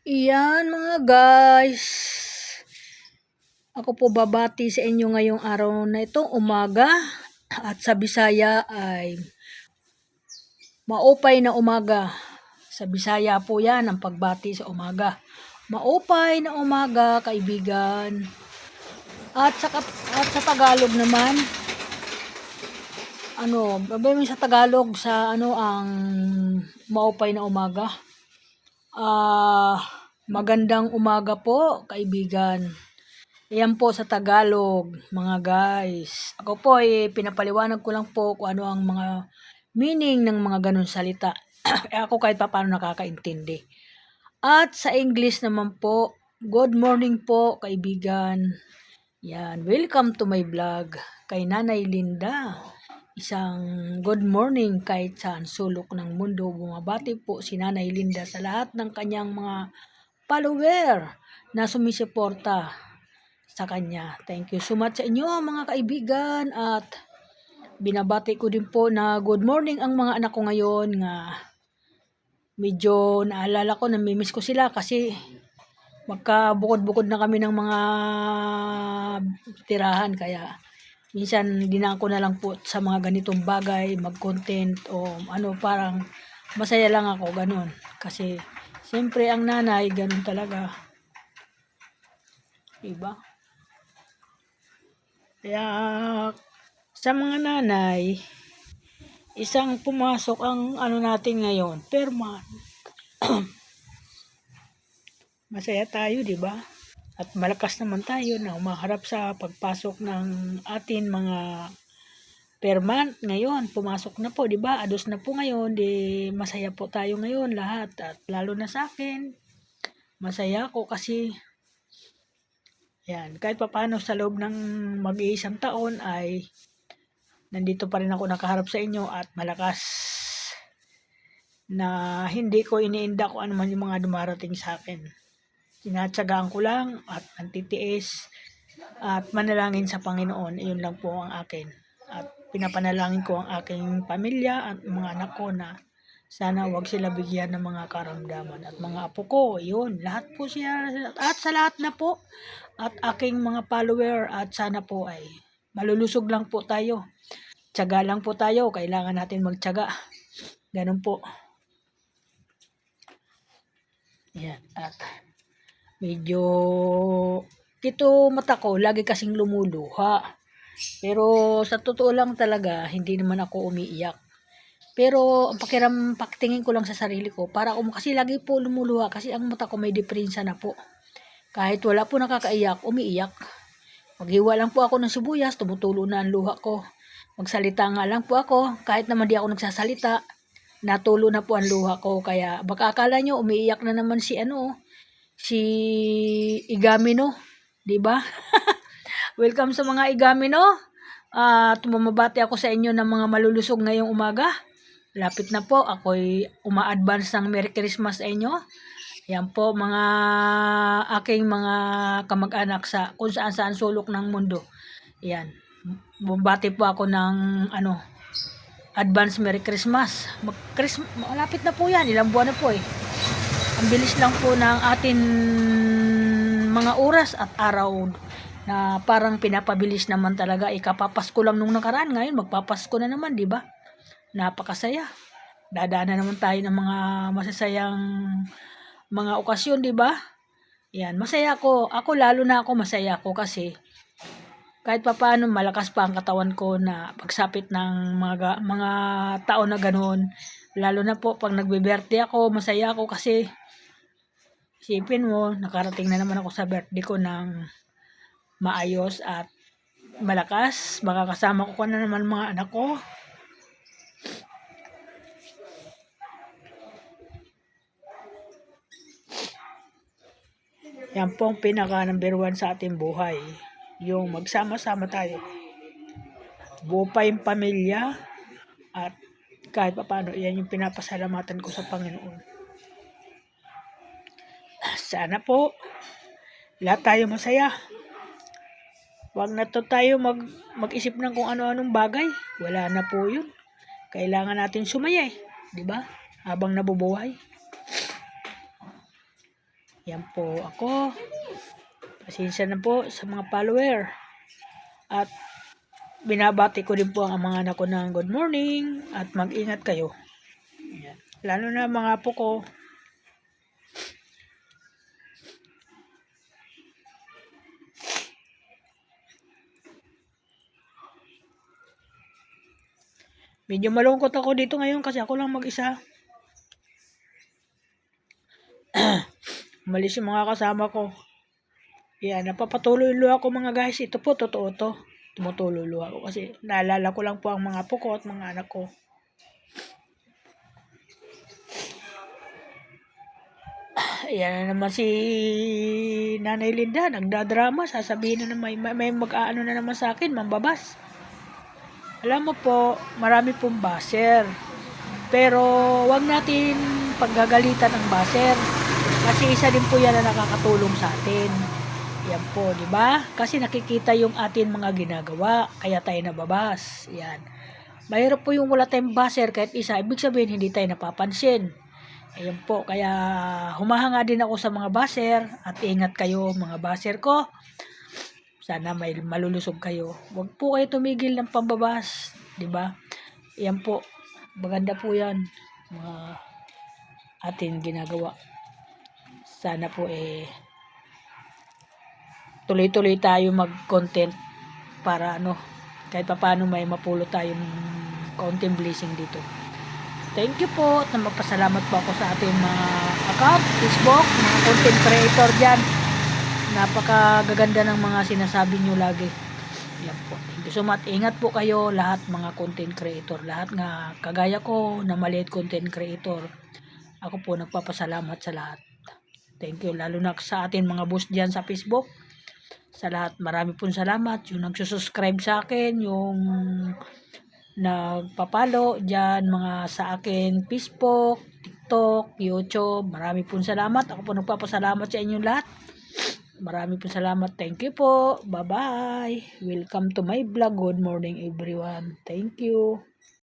Iyan mga guys, ako po babati sa inyo ngayong araw na ito, umaga, at sa Bisaya ay maupay na umaga. Sa Bisaya po yan ang pagbati sa umaga. Maupay na umaga, kaibigan. At sa Tagalog naman, problema sa Tagalog sa ang maupay na umaga. Magandang umaga po, kaibigan. Ayan po sa Tagalog, mga guys. Ako po pinapaliwanag ko lang po kung ano ang mga meaning ng mga ganun salita. Ako kahit pa paano nakakaintindi. At sa English naman po, good morning po, kaibigan. Yan, welcome to my vlog kay Nanay Linda. Isang good morning kahit saan sulok ng mundo. Bumabati po si Nanay Linda sa lahat ng kanyang mga follower na sumisuporta sa kanya. Thank you so much sa inyo mga kaibigan, at binabati ko din po na good morning ang mga anak ko ngayon nga medyo naalala ko, namimiss ko sila kasi magkabukod-bukod na kami ng mga tirahan, kaya minsan dinako na lang po sa mga ganitong bagay, mag-content o parang masaya lang ako ganun kasi siyempre ang nanay ganun talaga, diba? Kaya sa mga nanay, isang pumasok ang natin ngayon, per month. Masaya tayo, di ba? At malakas naman tayo na umaharap sa pagpasok ng atin mga per month. Ngayon, pumasok na po, di ba? Ados na po ngayon, di masaya po tayo ngayon lahat. At lalo na sa akin, masaya ako kasi yan, kahit papaano sa loob ng mag-iisang taon ay nandito pa rin ako nakaharap sa inyo at malakas na hindi ko iniinda kung ano man yung mga dumarating sa akin. Tinatsagaan ko lang at antitiis at manalangin sa Panginoon. Iyon lang po ang akin. At pinapanalangin ko ang aking pamilya at mga anak ko na sana wag sila bigyan ng mga karamdaman. At mga apo ko, yun, lahat po siya. At sa lahat na po, at aking mga follower, at sana po ay malulusog lang po tayo. Tiyaga lang po tayo, kailangan natin magtiyaga. Ganun po. Yan, at medyo ito mata ko, lagi kasing lumuluha. Pero sa totoo lang talaga, hindi naman ako umiiyak. Pero ang pakitingin ko lang sa sarili ko, para kasi lagi po lumuluha kasi ang mata ko may diferensya na po. Kahit wala po nakakaiyak, umiiyak. Maghiwa lang po ako ng sibuyas, tumutulo na ang luha ko. Magsalita nga lang po ako, kahit naman di ako nagsasalita, natulo na po ang luha ko. Kaya baka akala nyo umiiyak na naman si Igamino, di ba? Welcome sa mga Igamino. Tumamabati ako sa inyo ng mga malulusog ngayong umaga. Lapit na po, ako'y uma-advance ng Merry Christmas sa inyo. Yan po mga aking mga kamag-anak sa kung saan sulok ng mundo. Yan. Bumabati po ako ng advance Merry Christmas. Malapit na po yan, ilang buwan na po eh. Ang bilis lang po ng atin mga oras at araw na parang pinapabilis naman talaga. Ikapapasko lang nung nakaraan, ngayon magpapasko na naman, di ba? Napakasaya. Dadaan na naman tayo ng mga masasayang mga okasyon, di ba? Yan, masaya ako. Ako lalo na ako masaya ako kasi kahit papaano malakas pa ang katawan ko na pagsapit ng mga taon na ganoon. Lalo na po pag nagbe-birthday ako, masaya ako kasi isipin mo, nakarating na naman ako sa birthday ko ng maayos at malakas. Makakasama ko na naman mga anak ko. Yan po ang pinaka number 1 sa ating buhay. Yung magsama-sama tayo. Buo pa yung pamilya at kahit pa paano, yan yung pinapasalamatan ko sa Panginoon. Sana po lahat tayo masaya. Huwag na to tayo mag-isip ng kung ano-anong bagay. Wala na po yun. Kailangan natin sumaya di ba? Habang nabubuhay. Yan po ako. Pasensya na po sa mga follower. At binabati ko din po ang mga anak ko ng good morning at mag-ingat kayo. Yan. Lalo na mga apo ko. Medyo malungkot ako dito ngayon kasi ako lang mag-isa. Umalis yung mga kasama ko. Yan, napapatuloy luha ko mga guys. Ito po, totoo to. Tumutuloy luha ko kasi naalala ko lang po ang mga apo ko at mga anak ko. Yan na naman si Nanay Linda, nagdadrama. Sasabihin na naman, may mag-aano na naman sa akin, mambabas. Alam mo po, marami pong baser. Pero wag natin paggagalitan ng baser. Kasi isa din po yan na nakakatulong sa atin. Yan po, di ba? Kasi nakikita yung atin mga ginagawa, kaya tayo nababas. Yan. Mahirap po yung wala tayong baser kahit isa. Ibig sabihin, hindi tayo napapansin. Ayan po, kaya humahanga din ako sa mga baser at ingat kayo mga baser ko. Sana may malulusog kayo. Huwag po kayo tumigil ng pambabas, di ba? Ayan po, maganda po yan mga ating ginagawa. Sana po tuloy-tuloy tayo mag-content para kahit paano may mapulot tayong konting blessing dito. Thank you po at napapasalamat po ako sa ating mga account, Facebook, mga content creator dyan. Napakagaganda ng mga sinasabi nyo lagi. Yan po. Thank you so much. Ingat po kayo lahat mga content creator. Lahat nga kagaya ko na maliit content creator. Ako po nagpapasalamat sa lahat. Thank you. Lalo na sa ating mga boss dyan sa Facebook. Sa lahat, marami pong salamat. Yung nagsusubscribe sa akin, yung nagpapalo dyan, mga sa akin, Facebook, TikTok, YouTube. Marami pong salamat. Ako po nagpapasalamat sa inyong lahat. Marami pong salamat. Thank you po. Bye-bye. Welcome to my vlog. Good morning everyone. Thank you.